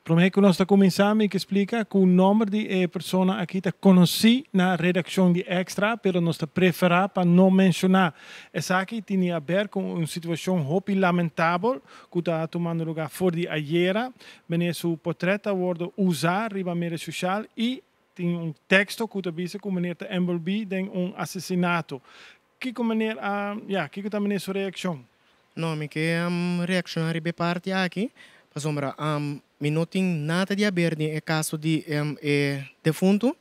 Promete que nós está começando a explicar que o número de pessoas aqui está conhecido na redação de extra, pero nós está preferado para não mencionar. Essa aqui tinha a ver com uma situação muito lamentável que está tomando lugar fora de ayer. Meneer seu portret wordt usado riba mídia social e tem um texto que diz que o meneer está envolvido em assassinato. Que meneer, que está meneer sua reação? Não, me que reaccionar be parte aqui, para sombra me não tem nada de aberto é caso de defunto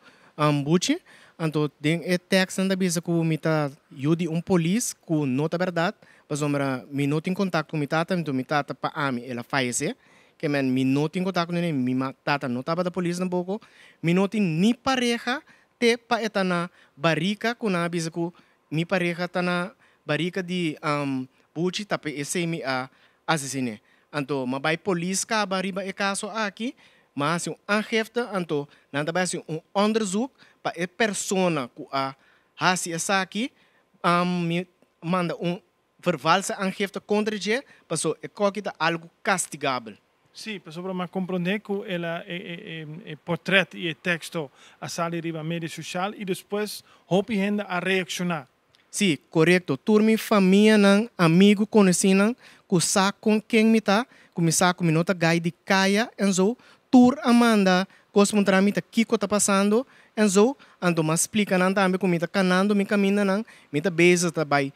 buche, então tem texto da bisa que me tá yudi polícia que não tá verdade, para sombra me não tem contato com me tata para ela falece, que me não tem contato com ele, me tata não tava da polícia um pouco, me não tem nem pareja te pa eta na barrica com na bisa que me pareja tá na barrica de buchi tapi esse me assassine. Anto mabai polícia acaba riba e caso aqui, mas um angefte anto nada vai ser onderzoek para a persona que hasi essa aqui me manda vervalsa angefte contra je, passou é coquita algo castigável. Sim, para me compreender que o portrait e o texto a sair riba mídia social e depois hope gente a reaccionar. Sim, correto. Turmi família nang amigo conhecido que sabe com quem me tá, que me sabe que me nota gai de caia, enzo, tur amanda, cosmo tramita kiko tá passando, enzo, ando mas explica nang também que me tá canando, me camina nang, me tá beza tá bai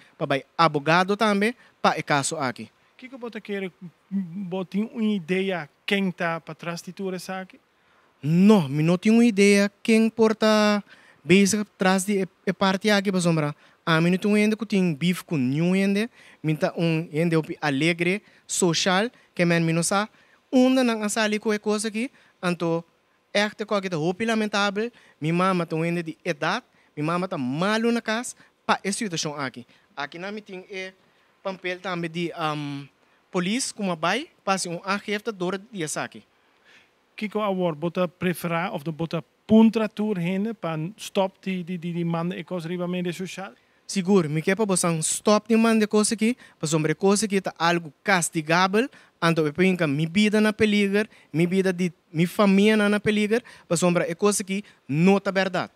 abogado também, pa e caso aqui. Que você quer botar uma ideia quem tá para trás de tudo isso aqui? Não, me não tenho uma ideia quem porta beza atrás de parte aqui, para sombra. Me não tenho ainda que tem bife com nenhum ainda, me tá ainda alegre, social, que me não sabe, não asali com a coisa aqui, então, echt coisa que é muito lamentável, minha mama tem ainda de idade, minha mama tá malo na casa, para essa situação aqui. Aqui na me tem papel também de polícia, como vai, passa angefte door de aqui. Que agora bota preferar ou bota puntra tour heen para stop die man e coisa riba mídia social? Seguro, me quer para você stop de man de coisa aqui, para sombra coisa que tá algo castigável, então eu penso minha vida na peligro, minha vida de minha família na peligro, para sombra é coisa que não tá verdade.